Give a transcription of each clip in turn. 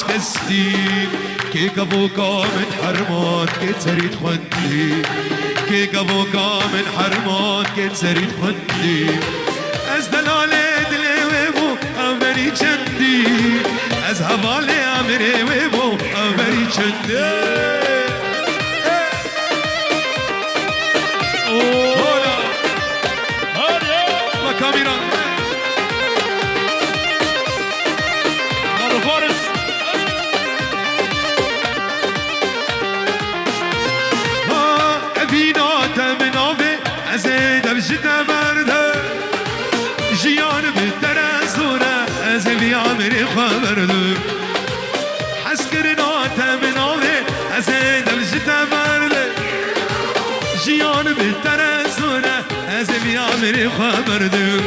كستي كي كابوكا من حرمان كي تريد خندي كي كابوكا من حرمان كي تريد خندي از دلالي دلي ويبو أمري چندي از هوالي أمري ويبو أمري چندي هولا ما كاميرا جدا برده جيان بالترازورة أزل يعمري خبرده حسكرنا تمناوي أزل جدا برده جيان بالترازورة أزل يعمري خبرده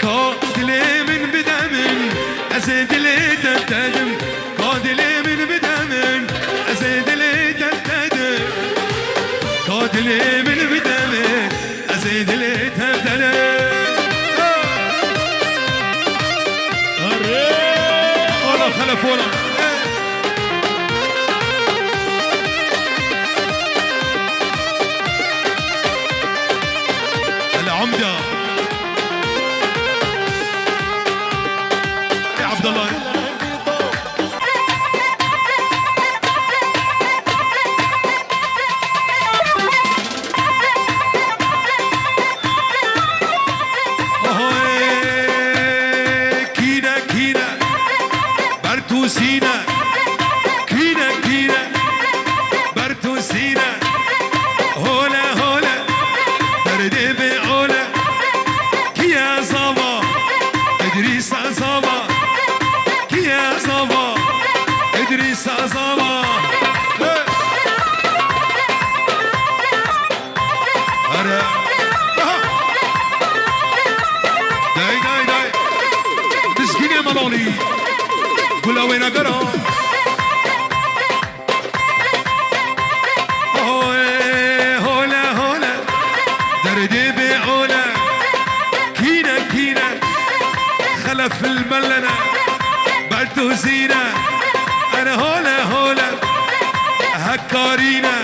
كادلي من بدمن أزدلي تبتدم كادلي من بدمن أزدلي تبتدم كادلي من بدمن زيد اللي تبدله ولا خلف ولا العمدة يا عبد الله سينا كينا كينا برتو سينا هولا هولا دردي بعولا كيا صبا ادريس صبا كيا صبا ادريس صبا داي داي داي مسكين يا ملولي كل وين اقرا هولا هولا دردي بعولا كينا كينا خلف الملنا بعتو زينة انا هولا هولا هكارينا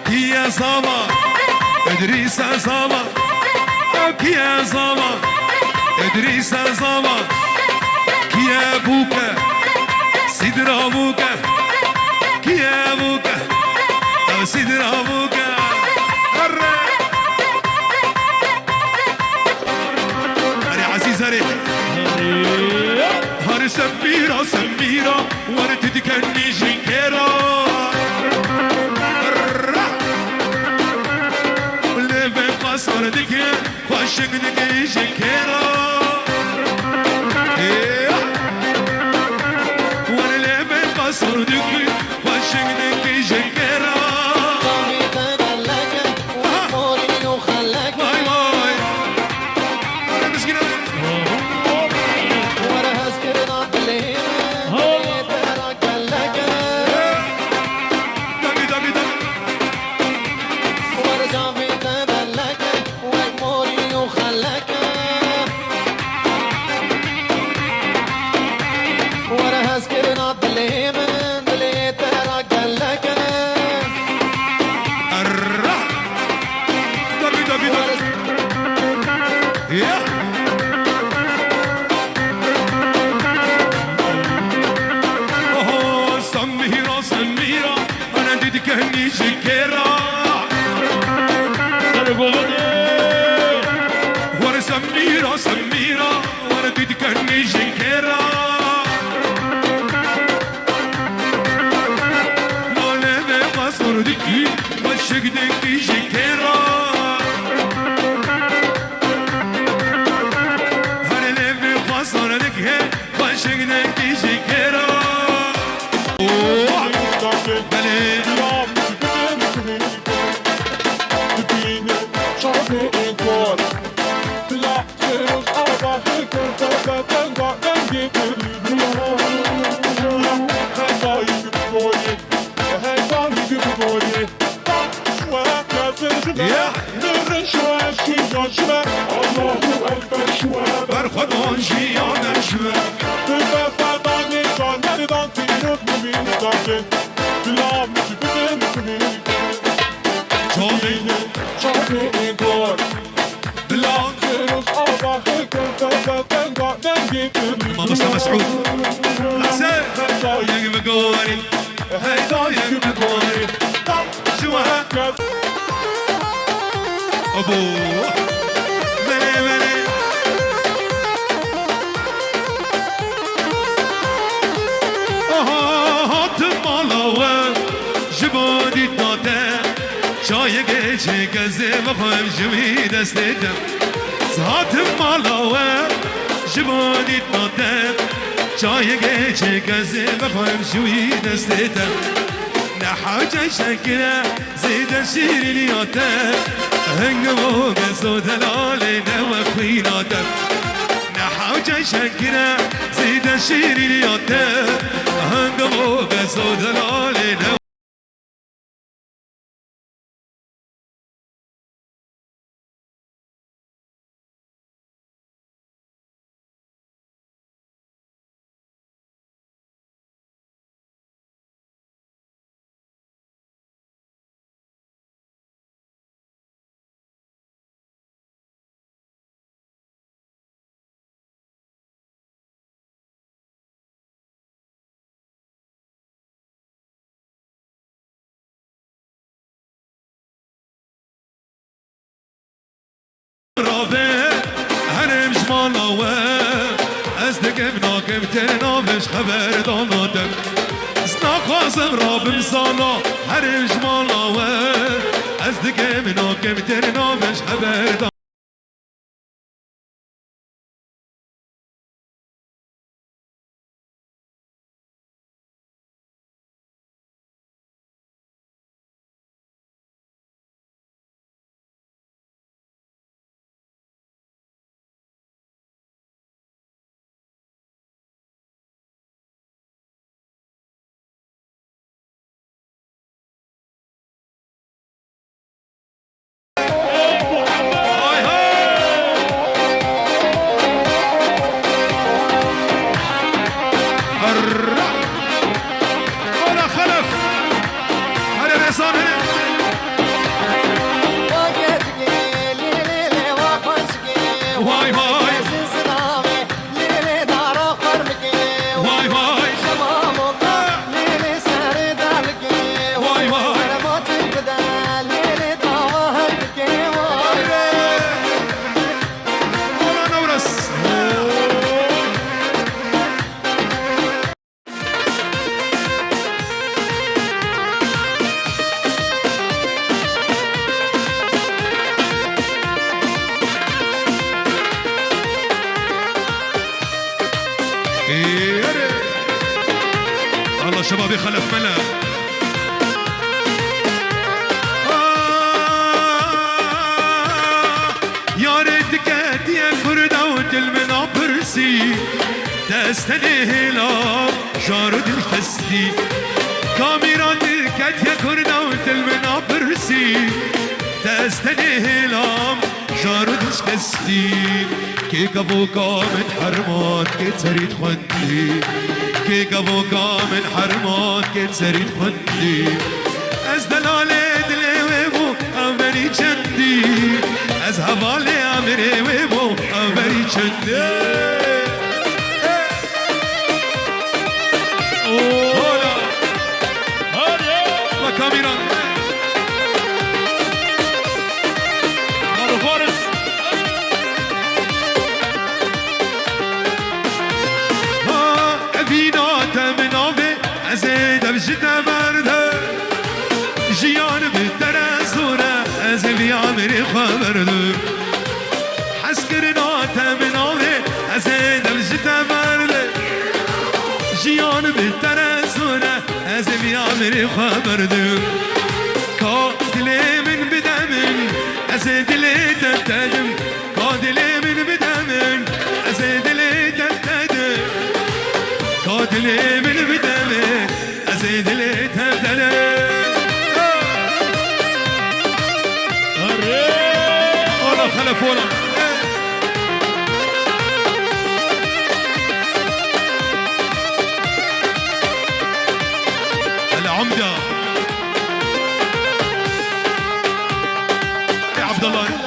كيا صاما ادريس صاما كيا صاما ادريس صاما كيا بوكا سيدرا بوكا كيا بوكا او سيدرا بوكا هري عزيز هري هري سميرا سميرا ورد تدكني جنكيرا واللي بقصر دكي خوشك دكي جنكيرا صور دكي واشك دكي جنكرا طامي تدلك وموري وخلك واي واي انا مسكينة ورا هسكرنا بالليل ترى كلك دقي دقي دقي ورا طامي تدلك وموري وخلك ورا هسكرنا بالليل كهني شكرا ورا سميرا سميرا ورا ديد كهني شكرا نوله بقصر دكي وشك دكي شكرا هرله بقصر دكي وشك دكي شكرا بلي برخدان جیان شوه مسعود حسين ضايق مقوري هاي ضايق مقوري شو ابوه بلي بلي هات مالاوه جبادی داده چای گیچه گزه بخواهم جوی دستیدم هات مالاوه جبادی داده چای گیچه گزه بخواهم جوی دستیدم نحاجه شکره زیده شیرینیاته هنگمو گزو دلاله نوخویناته نحاجه شکره زیده شیرینیاته هنگمو گزو دلاله نوخویناته رابه هرمش مالاوه از دگم ناکم تنامش خبر دانادم سناخوازم رابم سالا هرمش مالاوه از دگم ناکم تنامش خبر دانادم الله شبابي خلف ملا يا ريتك يا كردا وتلمنا برسي تستني هلا شارد الكستي كاميرا تركت يا كردا وتلمنا برسي تستني هلا شارد الكستي كيك ابوكا من حرمات كي تريد خندي كيك ابوكا من حرمات كي تريد خندي از دلالي دلي ويبو امري چندي از حوالي امري ويبو امري چندي هولا هولا كاميرا جدا برده جيان بتر زوره از بیامری خبر دور حس کرنا تمناوه از دل جدا برده جيان بتر زوره از بیامری خبر دور کادلی من بدمن از دلی تبتدم کادلی من بدمن از دلی تبتدم کادلی من بدمن زيد اللي تبدله ولا خلف ولا العمدة يا عبد الله